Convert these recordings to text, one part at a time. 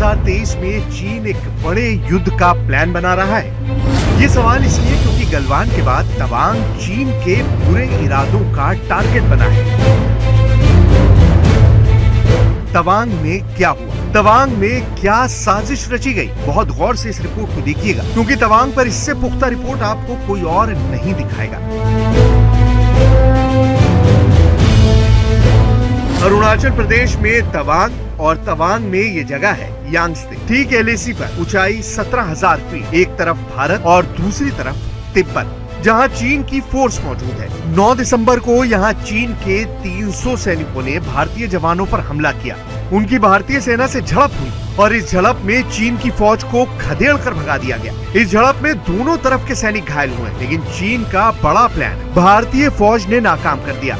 2023 में चीन एक बड़े युद्ध का प्लान बना रहा है। ये सवाल इसलिए क्योंकि गलवान के बाद तवांग चीन के बुरे इरादों का टारगेट बना है। तवांग में क्या हुआ, तवांग में क्या साजिश रची गई, बहुत गौर से इस रिपोर्ट को देखिएगा, क्योंकि तवांग पर इससे पुख्ता रिपोर्ट आपको कोई और नहीं दिखाएगा। अरुणाचल प्रदेश में तवांग और तवांग में ये जगह है यांगत्से, ठीक एलएसी पर, ऊंचाई 17,000 फीट, एक तरफ भारत और दूसरी तरफ तिब्बत, जहां चीन की फोर्स मौजूद है। 9 दिसंबर को यहां चीन के 300 सैनिकों ने भारतीय जवानों पर हमला किया। उनकी भारतीय सेना से झड़प हुई और इस झड़प में चीन की फौज को खदेड़ कर भगा दिया गया। इस झड़प में दोनों तरफ के सैनिक घायल हुए, लेकिन चीन का बड़ा प्लान भारतीय फौज ने नाकाम कर दिया।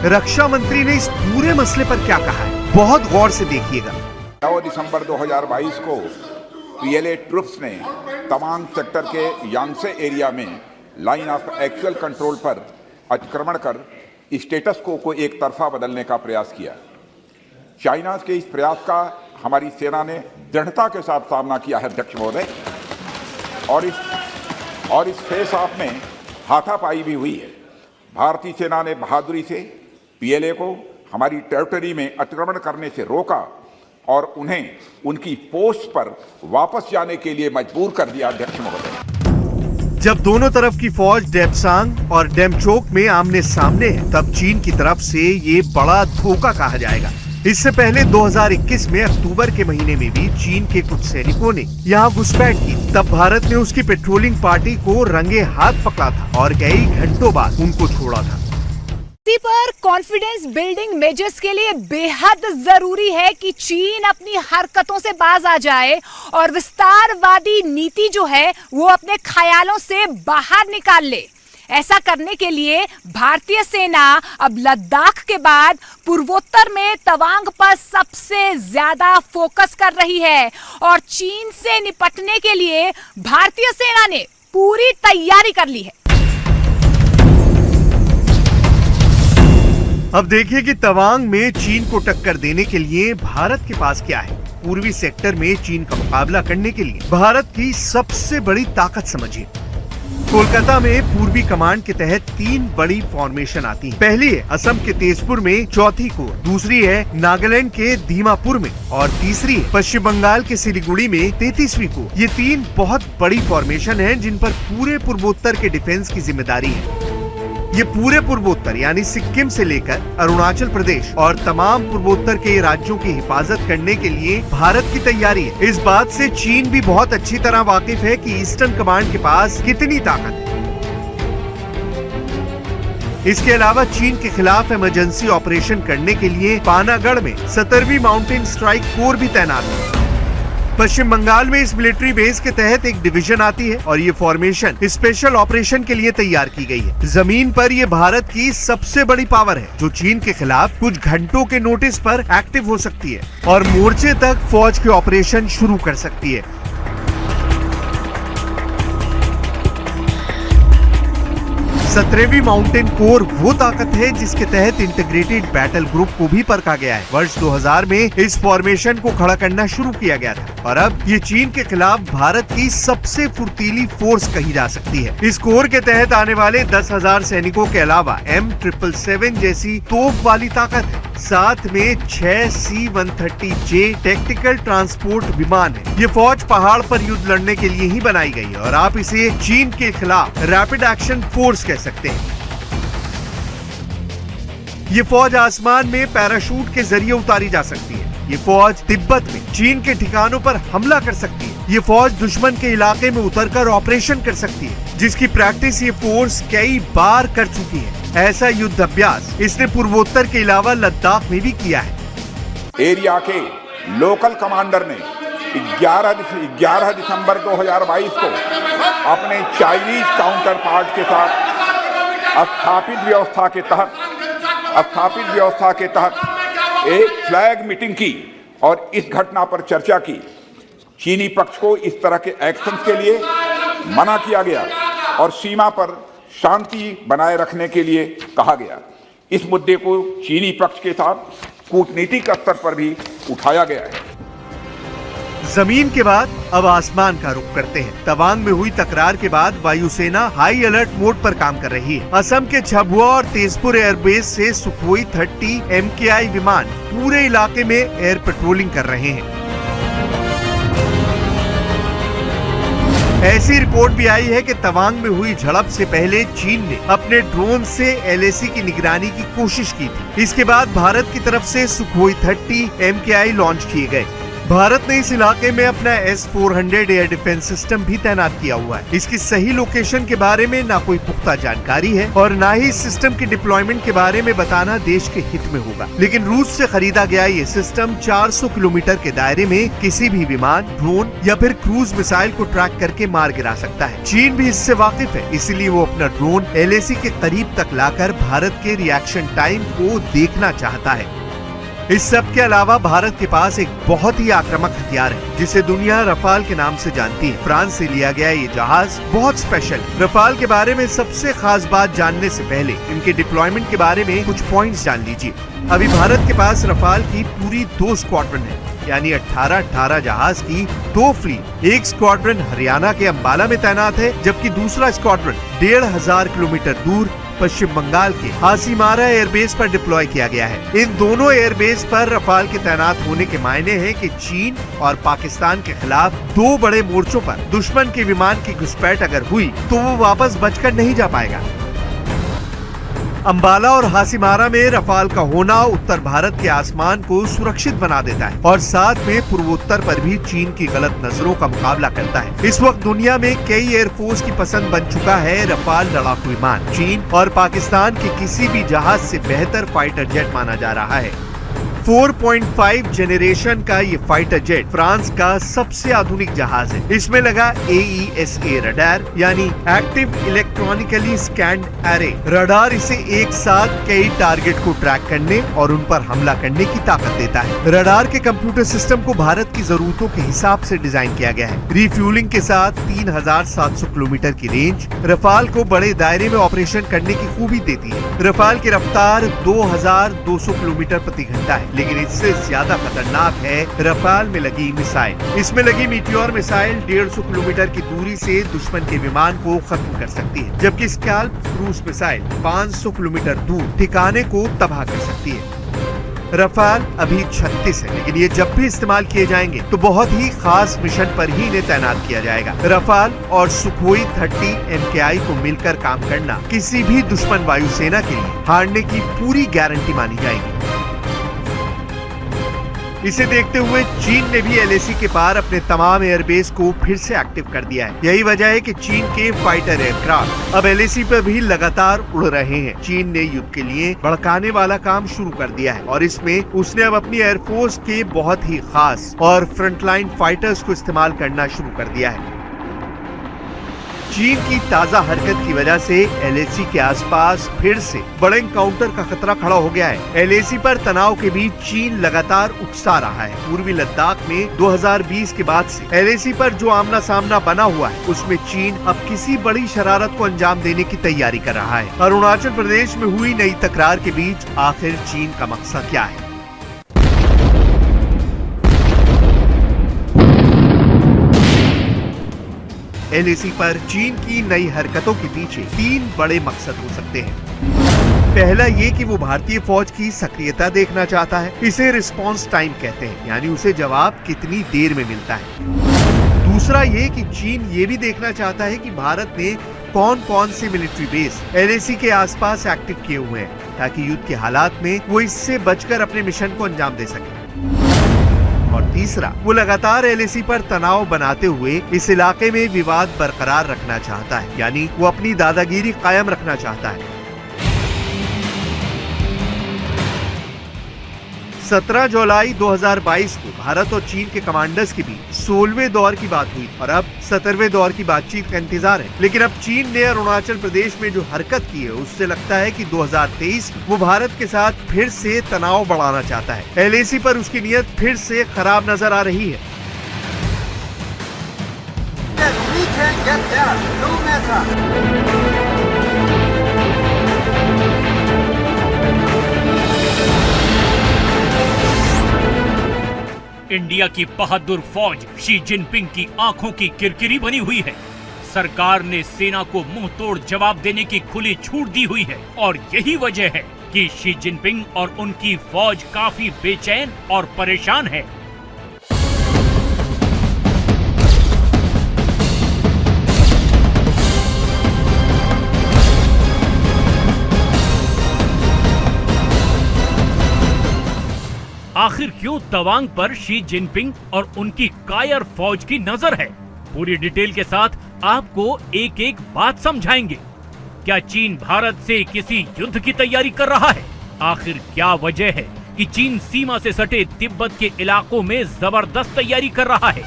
रक्षा मंत्री ने इस पूरे मसले पर क्या कहा है, बहुत गौर से देखिएगा। 9 दिसंबर 2022 को पीएलए ट्रुप्स ने तवांग सेक्टर के यांगत्से एरिया में लाइन ऑफ एक्चुअल कंट्रोल पर अतिक्रमण कर स्टेटस को एक तरफा बदलने का प्रयास किया। चाइना के इस प्रयास का हमारी सेना ने दृढ़ता के साथ सामना किया है अध्यक्ष महोदय, और इस फेस ऑफ में हाथापाई भी हुई है। भारतीय सेना ने बहादुरी से पीएलए को हमारी टेरिटरी में अतिक्रमण करने से रोका और उन्हें उनकी पोस्ट पर वापस जाने के लिए मजबूर कर दिया अध्यक्ष महोदय। जब दोनों तरफ की फौज डेप्सांग और डेमचोक में आमने सामने है, तब चीन की तरफ से ये बड़ा धोखा कहा जाएगा। इससे पहले 2021 में अक्टूबर के महीने में भी चीन के कुछ सैनिकों ने यहाँ घुसपैठ की। तब भारत ने उसकी पेट्रोलिंग पार्टी को रंगे हाथ पकड़ा था और कई घंटों बाद उनको छोड़ा था। इसी पर कॉन्फिडेंस बिल्डिंग मेजर्स के लिए बेहद जरूरी है कि चीन अपनी हरकतों से बाज आ जाए और विस्तारवादी नीति जो है वो अपने ख्यालों से बाहर निकाल ले। ऐसा करने के लिए भारतीय सेना अब लद्दाख के बाद पूर्वोत्तर में तवांग पर सबसे ज्यादा फोकस कर रही है और चीन से निपटने के लिए भारतीय सेना ने पूरी तैयारी कर ली है। अब देखिए कि तवांग में चीन को टक्कर देने के लिए भारत के पास क्या है। पूर्वी सेक्टर में चीन का मुकाबला करने के लिए भारत की सबसे बड़ी ताकत समझिए। कोलकाता में पूर्वी कमांड के तहत 3 बड़ी फॉर्मेशन आती हैं। पहली है असम के तेजपुर में चौथी कोर, दूसरी है नागालैंड के दीमापुर में और तीसरी है पश्चिम बंगाल के सिलीगुड़ी में 33वीं कोर। ये 3 बहुत बड़ी फॉर्मेशन हैं जिन पर पूरे पूर्वोत्तर के डिफेंस की जिम्मेदारी है। ये पूरे पूर्वोत्तर यानी सिक्किम से लेकर अरुणाचल प्रदेश और तमाम पूर्वोत्तर के राज्यों की हिफाजत करने के लिए भारत की तैयारी है। इस बात से चीन भी बहुत अच्छी तरह वाकिफ है कि ईस्टर्न कमांड के पास कितनी ताकत है। इसके अलावा चीन के खिलाफ इमरजेंसी ऑपरेशन करने के लिए पानागढ़ में 17वीं माउंटेन स्ट्राइक कोर भी तैनात है। पश्चिम बंगाल में इस मिलिट्री बेस के तहत एक डिवीजन आती है और ये फॉर्मेशन स्पेशल ऑपरेशन के लिए तैयार की गई है। जमीन पर ये भारत की सबसे बड़ी पावर है जो चीन के खिलाफ कुछ घंटों के नोटिस पर एक्टिव हो सकती है और मोर्चे तक फौज के ऑपरेशन शुरू कर सकती है। 17वीं माउंटेन कोर वो ताकत है जिसके तहत इंटीग्रेटेड बैटल ग्रुप को भी परखा गया है। वर्ष 2000 में इस फॉर्मेशन को खड़ा करना शुरू किया गया था और अब ये चीन के खिलाफ भारत की सबसे फुर्तीली फोर्स कही जा सकती है। इस कोर के तहत आने वाले 10,000 सैनिकों के अलावा M777 जैसी तोप वाली ताकत है। साथ में 6 C-130J टैक्टिकल ट्रांसपोर्ट विमान है। ये फौज पहाड़ पर युद्ध लड़ने के लिए ही बनाई गई है और आप इसे चीन के खिलाफ रैपिड एक्शन फोर्स कह सकते हैं। ये फौज आसमान में पैराशूट के जरिए उतारी जा सकती है। ये फौज तिब्बत में चीन के ठिकानों पर हमला कर सकती है। ये फौज दुश्मन के इलाके में उतरकर ऑपरेशन कर सकती है, जिसकी प्रैक्टिस ये फोर्स कई बार कर चुकी है। ऐसा युद्ध अभ्यास इसने पूर्वोत्तर के अलावा लद्दाख में भी किया है। एरिया के लोकल कमांडर ने 11 दिसंबर 2022 को अपने चाइनीज काउंटर पार्ट के साथ स्थापित व्यवस्था के तहत एक फ्लैग मीटिंग की और इस घटना पर चर्चा की। चीनी पक्ष को इस तरह के एक्शंस के लिए मना किया गया और सीमा पर शांति बनाए रखने के लिए कहा गया। इस मुद्दे को चीनी पक्ष के साथ कूटनीतिक स्तर पर भी उठाया गया है। जमीन के बाद अब आसमान का रुख करते हैं। तवांग में हुई तकरार के बाद वायुसेना हाई अलर्ट मोड पर काम कर रही है। असम के झाबुआ और तेजपुर एयरबेस से सुखोई 30 MKI विमान पूरे इलाके में एयर पेट्रोलिंग कर रहे हैं। ऐसी रिपोर्ट भी आई है कि तवांग में हुई झड़प से पहले चीन ने अपने ड्रोन से LAC की निगरानी की कोशिश की थी। इसके बाद भारत की तरफ से सुखोई 30 MKI लॉन्च किए गए। भारत ने इस इलाके में अपना S-400 एयर डिफेंस सिस्टम भी तैनात किया हुआ है। इसकी सही लोकेशन के बारे में ना कोई पुख्ता जानकारी है और ना ही इस सिस्टम की डिप्लॉयमेंट के बारे में बताना देश के हित में होगा। लेकिन रूस से खरीदा गया ये सिस्टम 400 किलोमीटर के दायरे में किसी भी विमान, ड्रोन या फिर क्रूज मिसाइल को ट्रैक करके मार गिरा सकता है। चीन भी इससे वाकिफ है, इसीलिए वो अपना ड्रोन LAC के करीब तक लाकर भारत के रिएक्शन टाइम को देखना चाहता है। इस सब के अलावा भारत के पास एक बहुत ही आक्रामक हथियार है जिसे दुनिया रफाल के नाम से जानती है। फ्रांस से लिया गया ये जहाज बहुत स्पेशल है। रफाल के बारे में सबसे खास बात जानने से पहले इनके डिप्लॉयमेंट के बारे में कुछ पॉइंट्स जान लीजिए। अभी भारत के पास रफाल की पूरी 2 स्क्वाड्रन है, यानी 18 जहाज की 2 फ्लीट। एक स्क्वाड्रन हरियाणा के अंबाला में तैनात है, जबकि दूसरा स्क्वाड्रन 1500 किलोमीटर दूर पश्चिम बंगाल के हासीमारा एयरबेस पर डिप्लॉय किया गया है। इन दोनों एयरबेस पर रफाल के तैनात होने के मायने हैं कि चीन और पाकिस्तान के खिलाफ 2 बड़े मोर्चों पर दुश्मन के विमान की घुसपैठ अगर हुई तो वो वापस बचकर नहीं जा पाएगा। अंबाला और हासीमारा में रफाल का होना उत्तर भारत के आसमान को सुरक्षित बना देता है और साथ में पूर्वोत्तर पर भी चीन की गलत नजरों का मुकाबला करता है। इस वक्त दुनिया में कई एयरफोर्स की पसंद बन चुका है रफाल लड़ाकू विमान। चीन और पाकिस्तान के किसी भी जहाज से बेहतर फाइटर जेट माना जा रहा है। 4.5 जेनरेशन का ये फाइटर जेट फ्रांस का सबसे आधुनिक जहाज है। इसमें लगा AESA रडार, यानी active electronically scanned array. Radar इसे एक साथ कई टारगेट को ट्रैक करने और उन पर हमला करने की ताकत देता है। रडार के कंप्यूटर सिस्टम को भारत की जरूरतों के हिसाब से डिजाइन किया गया है। रिफ्यूलिंग के साथ 3700 किलोमीटर की रेंज रफाल को बड़े दायरे में ऑपरेशन करने की खूबी देती है। रफाल की रफ्तार 2200 किलोमीटर प्रति घंटा है, लेकिन इससे ज्यादा खतरनाक है रफाल में लगी मिसाइल। इसमें लगी मीटियोर मिसाइल 150 किलोमीटर की दूरी से दुश्मन के विमान को खत्म कर सकती है, जबकि स्कैल्प क्रूज मिसाइल 500 किलोमीटर दूर ठिकाने को तबाह कर सकती है। रफाल अभी 36 है, लेकिन ये जब भी इस्तेमाल किए जाएंगे तो बहुत ही खास मिशन पर ही इन्हें तैनात किया जाएगा। रफाल और सुखोई 30 MKI को मिलकर काम करना किसी भी दुश्मन वायुसेना के लिए हारने की पूरी गारंटी मानी जाएगी। इसे देखते हुए चीन ने भी LAC के पार अपने तमाम एयरबेस को फिर से एक्टिव कर दिया है। यही वजह है कि चीन के फाइटर एयरक्राफ्ट अब LAC पर भी लगातार उड़ रहे हैं। चीन ने युद्ध के लिए भड़काने वाला काम शुरू कर दिया है और इसमें उसने अब अपनी एयरफोर्स के बहुत ही खास और फ्रंटलाइन फाइटर्स को इस्तेमाल करना शुरू कर दिया है। चीन की ताजा हरकत की वजह से LAC के आसपास फिर से बड़े एनकाउंटर का खतरा खड़ा हो गया है। LAC पर तनाव के बीच चीन लगातार उकसा रहा है। पूर्वी लद्दाख में 2020 के बाद से LAC पर जो आमना सामना बना हुआ है, उसमें चीन अब किसी बड़ी शरारत को अंजाम देने की तैयारी कर रहा है। अरुणाचल प्रदेश में हुई नई तकरार के बीच आखिर चीन का मकसद क्या है? LAC पर चीन की नई हरकतों के पीछे 3 बड़े मकसद हो सकते हैं। पहला ये कि वो भारतीय फौज की सक्रियता देखना चाहता है। इसे रिस्पांस टाइम कहते हैं, यानी उसे जवाब कितनी देर में मिलता है। दूसरा ये कि चीन ये भी देखना चाहता है कि भारत ने कौन कौन से मिलिट्री बेस LAC के आसपास एक्टिव किए हुए हैं, ताकि युद्ध के हालात में वो इससे बचकर अपने मिशन को अंजाम दे सके। और तीसरा, वो लगातार LAC पर तनाव बनाते हुए इस इलाके में विवाद बरकरार रखना चाहता है, यानी वो अपनी दादागिरी कायम रखना चाहता है। 17 जुलाई 2022 को भारत और चीन के कमांडर्स के बीच 16वें दौर की बात हुई और अब 17वें दौर की बातचीत का इंतजार है। लेकिन अब चीन ने अरुणाचल प्रदेश में जो हरकत की है, उससे लगता है कि 2023 में वो भारत के साथ फिर से तनाव बढ़ाना चाहता है। LAC पर उसकी नीयत फिर से खराब नजर आ रही है। Yes, we can get there, no matter. India की बहादुर फौज शी जिनपिंग की आंखों की किरकिरी बनी हुई है। सरकार ने सेना को मुंह तोड़ जवाब देने की खुली छूट दी हुई है और यही वजह है कि शी जिनपिंग और उनकी फौज काफी बेचैन और परेशान है। आखिर क्यों तवांग पर शी जिनपिंग और उनकी कायर फौज की नजर है? पूरी डिटेल के साथ आपको एक एक बात समझाएंगे। क्या चीन भारत से किसी युद्ध की तैयारी कर रहा है? आखिर क्या वजह है कि चीन सीमा से सटे तिब्बत के इलाकों में जबरदस्त तैयारी कर रहा है?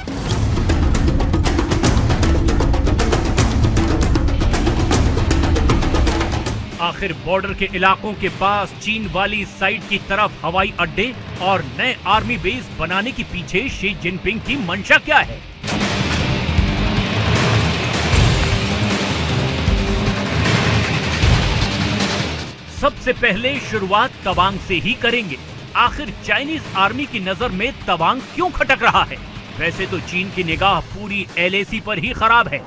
आखिर बॉर्डर के इलाकों के पास चीन वाली साइड की तरफ हवाई अड्डे और नए आर्मी बेस बनाने के पीछे शी जिनपिंग की मंशा क्या है? सबसे पहले शुरुआत तवांग से ही करेंगे। आखिर चाइनीज आर्मी की नजर में तवांग क्यों खटक रहा है? वैसे तो चीन की निगाह पूरी LAC पर ही खराब है,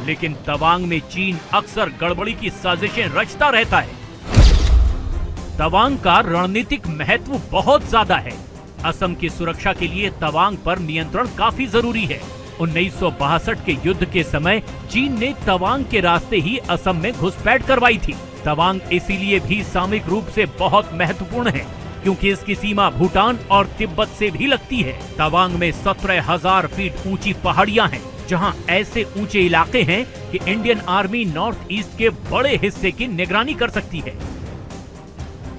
लेकिन तवांग में चीन अक्सर गड़बड़ी की साजिशें रचता रहता है। तवांग का रणनीतिक महत्व बहुत ज्यादा है। असम की सुरक्षा के लिए तवांग पर नियंत्रण काफी जरूरी है। 1962 के युद्ध के समय चीन ने तवांग के रास्ते ही असम में घुसपैठ करवाई थी। तवांग इसीलिए भी सामरिक रूप से बहुत महत्वपूर्ण है क्योंकि इसकी सीमा भूटान और तिब्बत से भी लगती है। तवांग में 17,000 फीट ऊंची पहाड़ियां हैं, जहां ऐसे ऊंचे इलाके हैं कि इंडियन आर्मी नॉर्थ ईस्ट के बड़े हिस्से की निगरानी कर सकती है।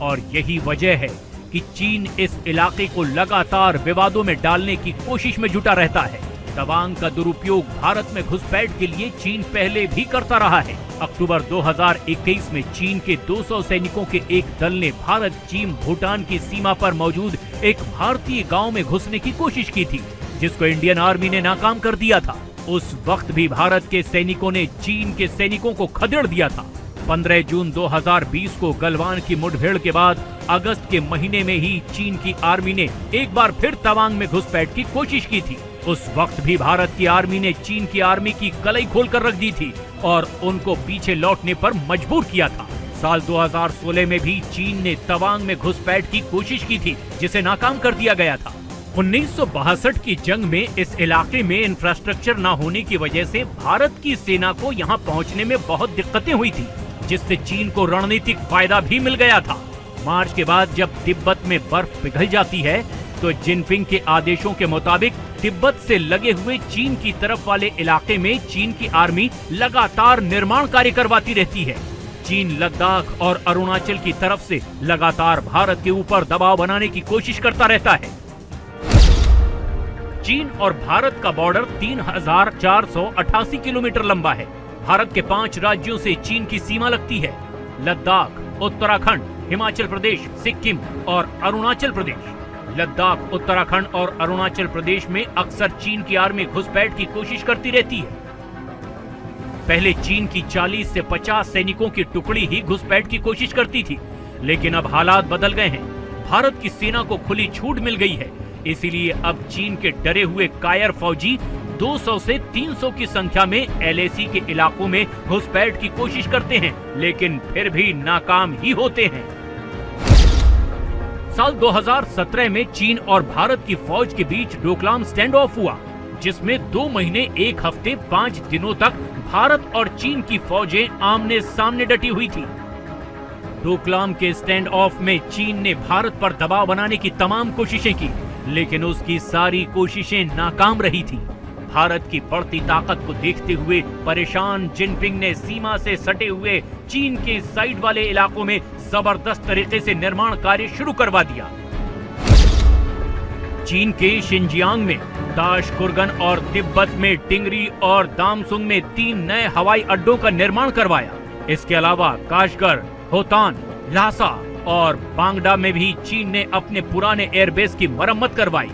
और यही वजह है कि चीन इस इलाके को लगातार विवादों में डालने की कोशिश में जुटा रहता है। तवांग का दुरुपयोग भारत में घुसपैठ के लिए चीन पहले भी करता रहा है। अक्टूबर 2021 में चीन के 200 सैनिकों के एक दल ने भारत चीन भूटान की सीमा पर मौजूद एक भारतीय गांव में घुसने की कोशिश की थी, जिसको इंडियन आर्मी ने नाकाम कर दिया था। उस वक्त भी भारत के सैनिकों ने चीन के सैनिकों को खदेड़ दिया था। 15 जून 2020 को गलवान की मुठभेड़ के बाद अगस्त के महीने में ही चीन की आर्मी ने एक बार फिर तवांग में घुसपैठ की कोशिश की थी। उस वक्त भी भारत की आर्मी ने चीन की आर्मी की कलाई खोलकर रख दी थी और उनको पीछे लौटने पर मजबूर किया था। साल 2016 में भी चीन ने तवांग में घुसपैठ की कोशिश की थी, जिसे नाकाम कर दिया गया था। 1962 की जंग में इस इलाके में इंफ्रास्ट्रक्चर न होने की वजह से भारत की सेना को यहां पहुंचने में बहुत दिक्कतें हुई थी, जिससे चीन को रणनीतिक फायदा भी मिल गया था। मार्च के बाद जब तिब्बत में बर्फ पिघल जाती है तो जिनपिंग के आदेशों के मुताबिक तिब्बत से लगे हुए चीन की तरफ वाले इलाके में चीन की आर्मी लगातार निर्माण कार्य करवाती रहती है। चीन लद्दाख और अरुणाचल की तरफ से लगातार भारत के ऊपर दबाव बनाने की कोशिश करता रहता है। चीन और भारत का बॉर्डर 3,488 किलोमीटर लंबा है। भारत के 5 राज्यों से चीन की सीमा लगती है: लद्दाख, उत्तराखंड, हिमाचल प्रदेश, सिक्किम और अरुणाचल प्रदेश। लद्दाख, उत्तराखंड और अरुणाचल प्रदेश में अक्सर चीन की आर्मी घुसपैठ की कोशिश करती रहती है। पहले चीन की 40 से 50 सैनिकों की टुकड़ी ही घुसपैठ की कोशिश करती थी, लेकिन अब हालात बदल गए हैं। भारत की सेना को खुली छूट मिल गई है, इसीलिए अब चीन के डरे हुए कायर फौजी 200 से 300 की संख्या में LAC के इलाकों में घुसपैठ की कोशिश करते हैं, लेकिन फिर भी नाकाम ही होते हैं। साल 2017 में चीन और भारत की फौज के बीच डोकलाम स्टैंड ऑफ हुआ, जिसमें 2 महीने 1 हफ्ते 5 दिनों तक भारत और चीन की फौजें आमने सामने डटी हुई थी। डोकलाम के स्टैंड ऑफ में चीन ने भारत पर दबाव बनाने की तमाम कोशिशें की, लेकिन उसकी सारी कोशिशें नाकाम रही थी। भारत की बढ़ती ताकत को देखते हुए परेशान जिनपिंग ने सीमा से सटे हुए चीन के साइड वाले इलाकों में जबरदस्त तरीके से निर्माण कार्य शुरू करवा दिया। चीन के शिनजियांग में, दाशकुरगन और तिब्बत में टिंगरी और दामसुंग में 3 नए हवाई अड्डों का निर्माण करवाया। इसके अलावा काशगर, होतान, ल्हासा और बांगडा में भी चीन ने अपने पुराने एयरबेस की मरम्मत करवाई।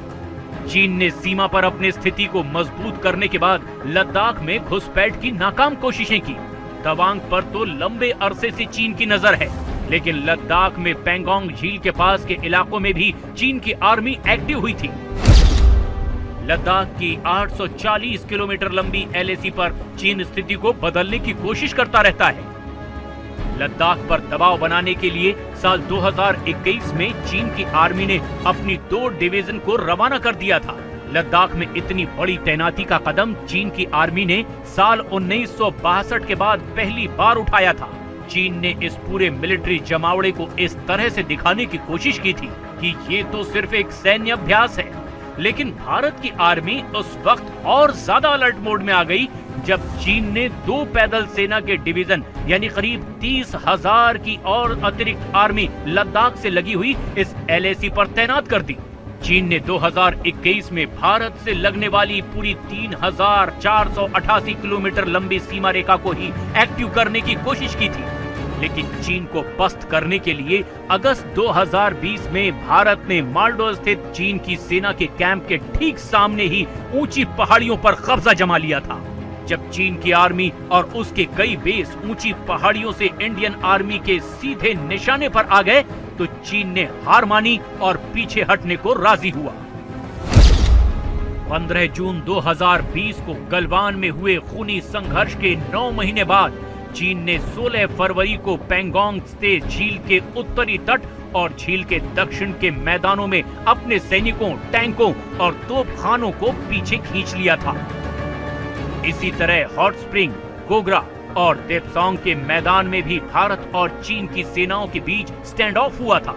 चीन ने सीमा पर अपनी स्थिति को मजबूत करने के बाद लद्दाख में घुसपैठ की नाकाम कोशिशें की। तवांग पर तो लंबे अरसे से चीन की नजर है, लेकिन लद्दाख में पेंगोंग झील के पास के इलाकों में भी चीन की आर्मी एक्टिव हुई थी। लद्दाख की 840 किलोमीटर लंबी एलएसी पर चीन स्थिति को बदलने की कोशिश करता रहता है। लद्दाख पर दबाव बनाने के लिए साल 2021 में चीन की आर्मी ने अपनी 2 डिवीजन को रवाना कर दिया था। लद्दाख में इतनी बड़ी तैनाती का कदम चीन की आर्मी ने साल 1962 के बाद पहली बार उठाया था। चीन ने इस पूरे मिलिट्री जमावड़े को इस तरह से दिखाने की कोशिश की थी कि ये तो सिर्फ एक सैन्य अभ्यास है, लेकिन भारत की आर्मी उस वक्त और ज्यादा अलर्ट मोड में आ गई जब चीन ने 2 पैदल सेना के डिवीजन यानी करीब 30,000 की और अतिरिक्त आर्मी लद्दाख से लगी हुई इस एलएसी पर तैनात कर दी। चीन ने 2021 में भारत से लगने वाली पूरी 3,488 किलोमीटर लंबी सीमा रेखा को ही एक्टिव करने की कोशिश की थी, लेकिन चीन को पस्त करने के लिए अगस्त 2020 में भारत ने मालडो स्थित चीन की सेना के कैंप के ठीक सामने ही ऊंची पहाड़ियों पर कब्जा जमा लिया था। जब चीन की आर्मी और उसके कई बेस ऊंची पहाड़ियों से इंडियन आर्मी के सीधे निशाने पर आ गए तो चीन ने हार मानी और पीछे हटने को राजी हुआ। 15 जून 2020 को गलवान में हुए खूनी संघर्ष के 9 महीने बाद चीन ने 16 फरवरी को पैंगोंग से झील के उत्तरी तट और झील के दक्षिण के मैदानों में अपने सैनिकों, टैंकों और तोपखानों को पीछे खींच लिया था। इसी तरह हॉट स्प्रिंग, गोगरा और देपसोंग के मैदान में भी भारत और चीन की सेनाओं के बीच स्टैंड ऑफ हुआ था।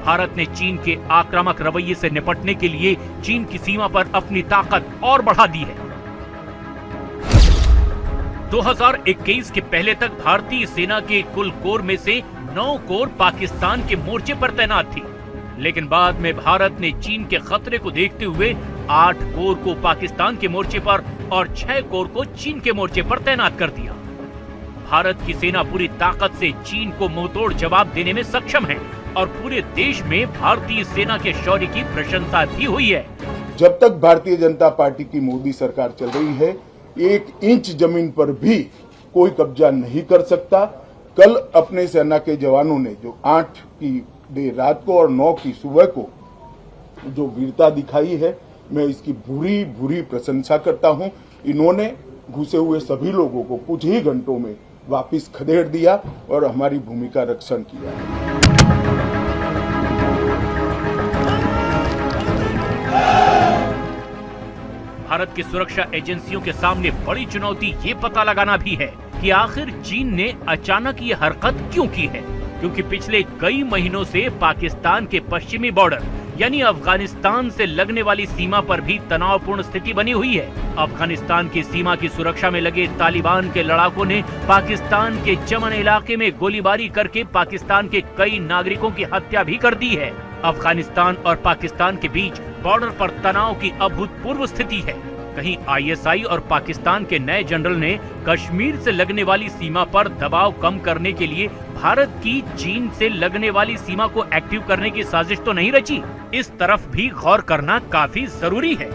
भारत ने चीन के आक्रामक रवैये से निपटने के लिए चीन की सीमा पर अपनी ताकत और बढ़ा दी है। 2021 के पहले तक भारतीय सेना के कुल कोर में से 9 कोर पाकिस्तान के मोर्चे पर तैनात थी, लेकिन बाद में भारत ने चीन के खतरे को देखते हुए 8 कोर को पाकिस्तान के मोर्चे पर और 6 कोर को चीन के मोर्चे पर तैनात कर दिया। भारत की सेना पूरी ताकत से चीन को मुंहतोड़ जवाब देने में सक्षम है और पूरे देश में भारतीय सेना के शौर्य की प्रशंसा भी हुई है। जब तक भारतीय जनता पार्टी की मोदी सरकार चल रही है, 1 इंच जमीन पर भी कोई कब्जा नहीं कर सकता। कल अपने सेना के जवानों ने जो 8 की देर रात को और 9 की सुबह को जो वीरता दिखाई है, मैं इसकी भूरी भूरी प्रशंसा करता हूं। इन्होंने घुसे हुए सभी लोगों को कुछ ही घंटों में वापस खदेड़ दिया और हमारी भूमि का रक्षण किया। भारत की सुरक्षा एजेंसियों के सामने बड़ी चुनौती ये पता लगाना भी है कि आखिर चीन ने अचानक ये हरकत क्यों की है, क्योंकि पिछले कई महीनों से पाकिस्तान के पश्चिमी बॉर्डर यानी अफगानिस्तान से लगने वाली सीमा पर भी तनावपूर्ण स्थिति बनी हुई है। अफगानिस्तान की सीमा की सुरक्षा में लगे तालिबान के लड़ाकों ने पाकिस्तान के चमन इलाके में गोलीबारी करके पाकिस्तान के कई नागरिकों की हत्या भी कर दी है। अफगानिस्तान और पाकिस्तान के बीच बॉर्डर पर तनाव की अभूतपूर्व स्थिति है। कहीं आईएसआई और पाकिस्तान के नए जनरल ने कश्मीर से लगने वाली सीमा पर दबाव कम करने के लिए भारत की चीन से लगने वाली सीमा को एक्टिव करने की साजिश तो नहीं रची। इस तरफ भी गौर करना काफी जरूरी है।